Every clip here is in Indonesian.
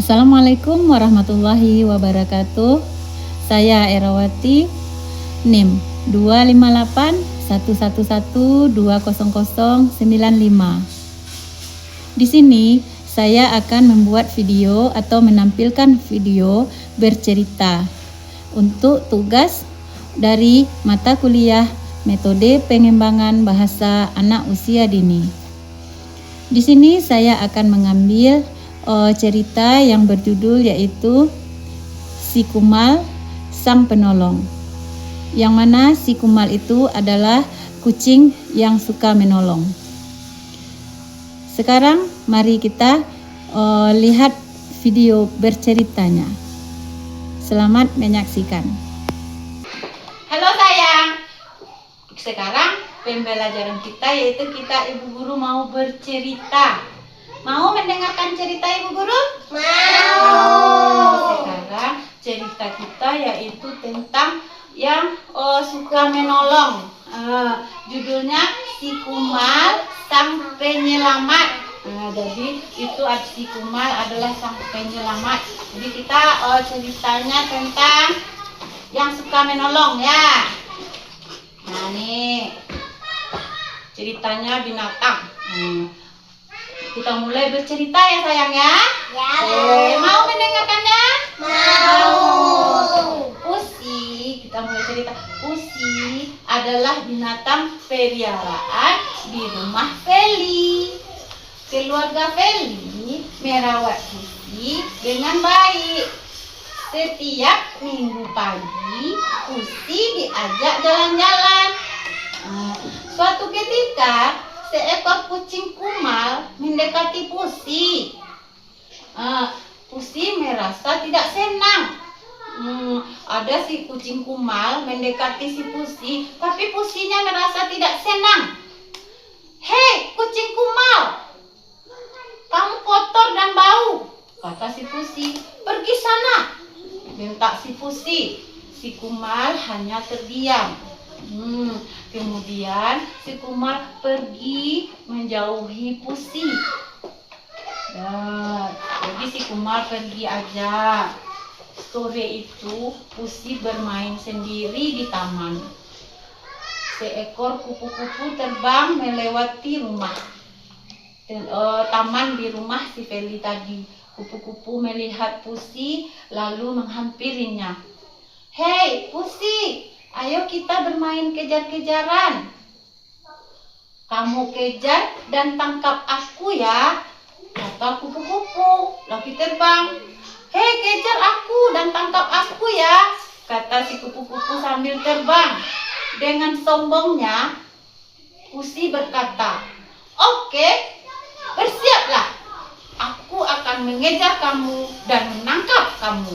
Assalamualaikum warahmatullahi wabarakatuh. Saya Erawati, NIM 25811120095. Di sini saya akan membuat video atau menampilkan video bercerita untuk tugas dari mata kuliah Metode Pengembangan Bahasa Anak Usia Dini. Di sini saya akan mengambil cerita yang berjudul yaitu Si Kumal Sang Penolong, yang mana si Kumal itu adalah kucing yang suka menolong. Sekarang mari kita lihat video berceritanya. Selamat menyaksikan. Halo sayang, sekarang pembelajaran kita yaitu kita Ibu Guru mau bercerita. Mau mendengarkan cerita Ibu Guru? Mau. Sekarang cerita kita yaitu tentang yang suka menolong. Judulnya Si Kumal Sang Penyelamat. Jadi itu Si Kumal adalah sang penyelamat. Jadi kita ceritanya tentang yang suka menolong ya. Nah nih ceritanya binatang. Kita mulai bercerita ya sayang ya. Mau mendengarkannya? Mau. Pusi, kita mulai cerita. Pusi adalah binatang peliharaan di rumah Feli. Keluarga Feli merawat Pusi dengan baik. Setiap minggu pagi Pusi diajak jalan-jalan. Suatu ketika seekor kucing kumal mendekati Pusi. Pusi merasa tidak senang. Ada si kucing kumal mendekati si Pusi, tapi Pusinya merasa tidak senang. Hei kucing kumal, kamu kotor dan bau, kata si Pusi. Pergi sana, bentak si Pusi. Si Kumal hanya terdiam. Kemudian si Kumal pergi menjauhi Pusi. Jadi si Kumal pergi aja. Sore itu Pusi bermain sendiri di taman. Seekor kupu-kupu terbang melewati rumah. Taman di rumah si Feli tadi. Kupu-kupu melihat Pusi lalu menghampirinya. Hei Pusi, ayo kita bermain kejar-kejaran. Kamu kejar dan tangkap aku ya, kata kupu-kupu. Lalu terbang. Hei kejar aku dan tangkap aku ya, kata si kupu-kupu sambil terbang. Dengan sombongnya, Pusi berkata, oke, bersiaplah. Aku akan mengejar kamu dan menangkap kamu.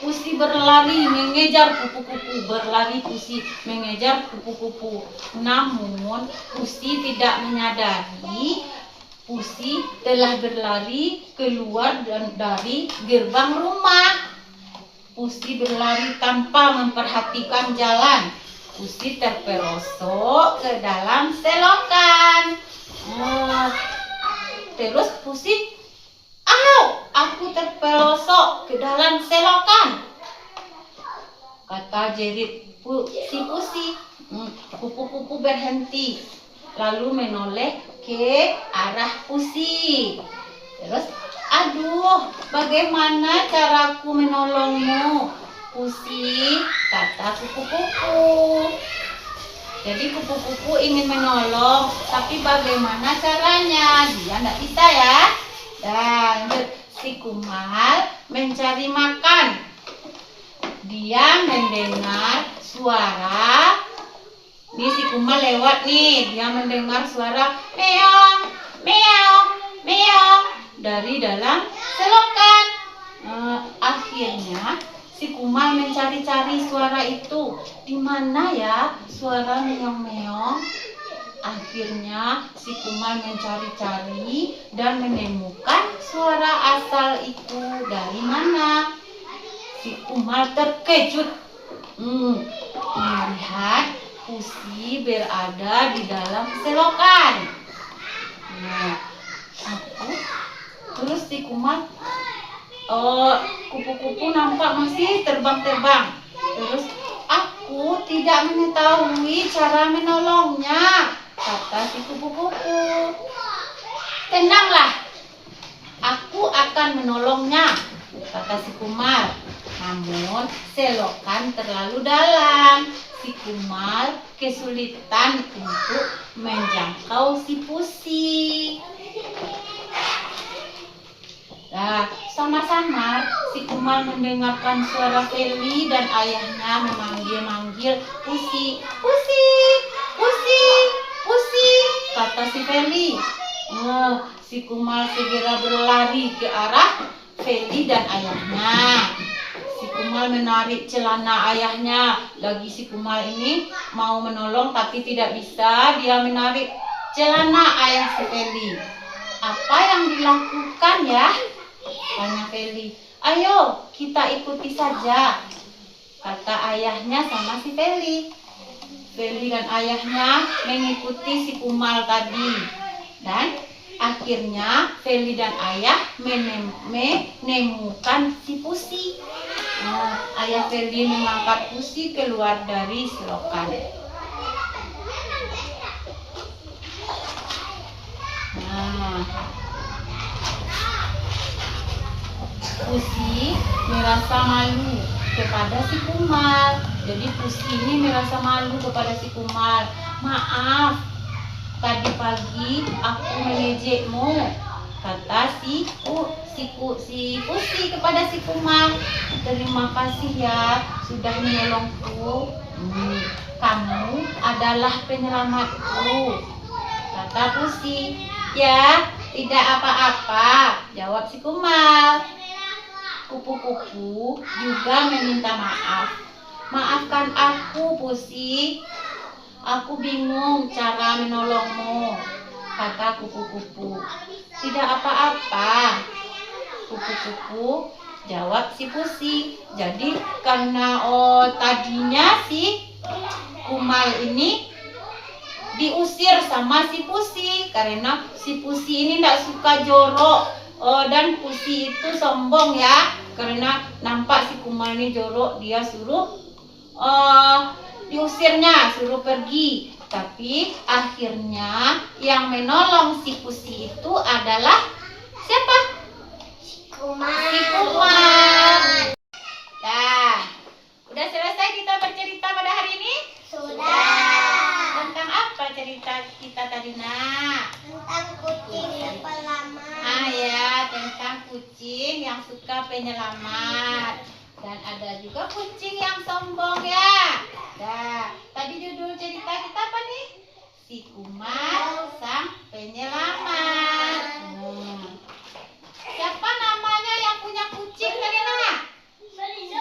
Pusi berlari mengejar kupu-kupu. Berlari Pusi mengejar kupu-kupu. Namun Pusi tidak menyadari Pusi telah berlari keluar dari gerbang rumah. Pusi berlari tanpa memperhatikan jalan. Pusi terperosok ke dalam selokan. Terus Pusi, aku terpelosok ke dalam selokan, kata jerit si Pusi. Kupu-kupu berhenti lalu menoleh ke arah Pusi. Terus, aduh, bagaimana caraku menolongmu, Pusi, kata kupu-kupu. Jadi kupu-kupu ingin menolong, tapi bagaimana caranya? Dia tidak bisa ya. Dan si Kumal mencari makan. Dia mendengar suara. Nih si Kumal lewat nih. Dia mendengar suara meong, meong, meong dari dalam selokan. Akhirnya si Kumal mencari-cari suara itu. Di mana ya suara meong-meong? Akhirnya si Kumal mencari-cari dan menemukan suara asal itu dari mana. Si Kumal terkejut melihat Pusi berada di dalam selokan. Nah, aku terus si kumal, kupu-kupu nampak masih terbang-terbang. Terus aku tidak mengetahui cara menolongnya, kata si kupu-kupu. Tenanglah, aku akan menolongnya, kata si kumal. Namun selokan terlalu dalam. Si kumal kesulitan untuk menjangkau si Pusi. Nah, samar-samar si kumal mendengarkan suara Feli dan ayahnya memanggil-manggil Pusi. Pusi, Pusi, Pusi, kata si Feli. Si kumal segera berlari ke arah Feli dan ayahnya. Si kumal menarik celana ayahnya. Lagi si kumal ini mau menolong tapi tidak bisa. Dia menarik celana ayah si Feli. Apa yang dilakukan ya? Tanya Feli. Ayo kita ikuti saja, kata ayahnya sama si Feli. Feli dan ayahnya mengikuti si kumal tadi. Dan akhirnya Feli dan ayah menemukan si Pusi. Ayah Feli mengangkat Pusi keluar dari selokan. Pusi merasa malu kepada si kumal. Jadi Pusi ini merasa malu kepada si kumal. Maaf, tadi pagi aku mengejekmu, kata si Pusi kepada si kumal. Terima kasih ya sudah menolongku. Kamu adalah penyelamatku, kata Pusi. Ya, tidak apa-apa, jawab si kumal. Kupu-kupu juga meminta maaf. Maafkan aku, Pusi. Aku bingung cara menolongmu, kata kupu-kupu. Tidak apa-apa, kupu-kupu, jawab si Pusi. Jadi karena tadinya si kumal ini diusir sama si Pusi karena si Pusi ini tidak suka jorok. Dan Pusi itu sombong ya, karena nampak si kumal ini jorok, dia suruh diusirnya, suruh pergi. Tapi akhirnya yang menolong si Pusi itu adalah siapa? Si kumal. Nah, udah selesai kita bercerita pada hari ini? Sudah. Tentang apa cerita kita tadi, Nak? Tentang kucing yang penyelamat. Ya, tentang kucing yang suka penyelamat. Dan ada juga kucing yang sombong ya. Nah, tadi judul cerita kita apa nih? Si kumal sang penyelamat. Siapa namanya yang punya kucing tadi, Nak? Feli.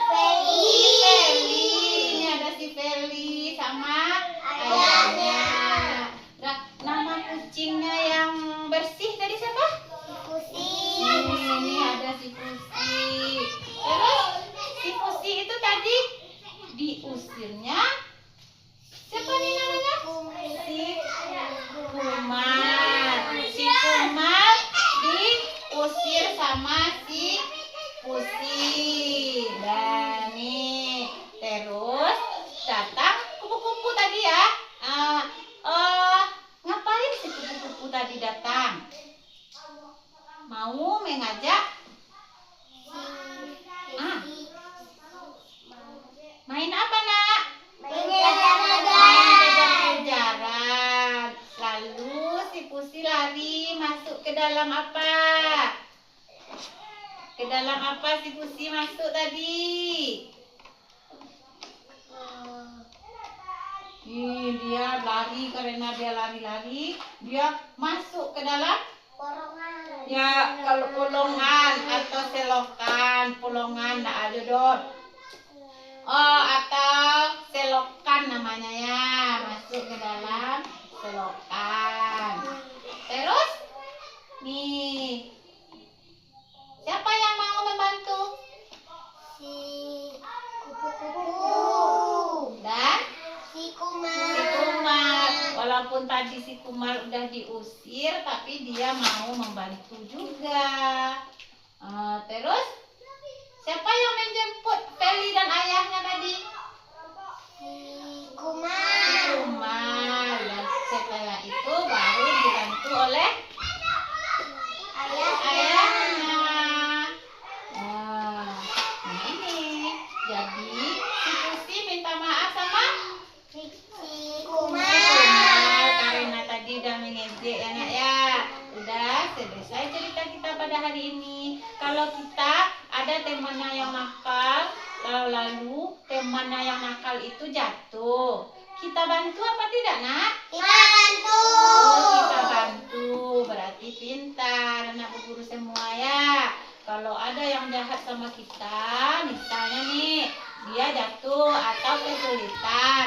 Ini ada si Feli sama ayahnya. Nah, nama kucingnya yang bersih tadi siapa? Pusi. Ini ada si Pusi. Terus si Pusi itu tadi diusirnya siapa nih namanya? Si kumal. Si kumal diusir sama si Pusi. Dan nih terus datang kupu-kupu tadi ya. Ngapain si kupu-kupu tadi datang? Mau mengajak main apa, Nak? Main Main kejar-kejaran. kejar-kejaran. Lalu si Pusi lari masuk ke dalam apa? Ke dalam apa si Pusi masuk tadi? Dia lari, karena dia lari-lari, dia masuk ke dalam Korongan. ya kalau polongan atau selokan, polongan nggak ada dot. Atau selokan namanya ya, masuk ke dalam selokan. Terus nih, siapa yang mau membantu? Si kupu-kupu. Dan Si kumal. si kumal. Walaupun Walaupun tadi si Kumar udah diusir, tapi dia mau membantu juga. Terus siapa yang menjemput Feli dan ayahnya tadi? Si Kumar. Kumar. Dan setelah itu baru dibantu oleh ayahnya. Nah ini jadi si Pusi minta maaf sama Si Kumar Kumar. karena tadi udah mengejek ya nak ya. Udah selesai cerita kita pada hari ini. Kalau kita ada temannya yang nakal, lalu temannya yang nakal itu jatuh, kita bantu apa tidak nak? Kita bantu. Oh, kita bantu, berarti pintar anak Bu Guru semua ya. Kalau ada yang jahat sama kita, misalnya nih, dia jatuh atau kesulitan,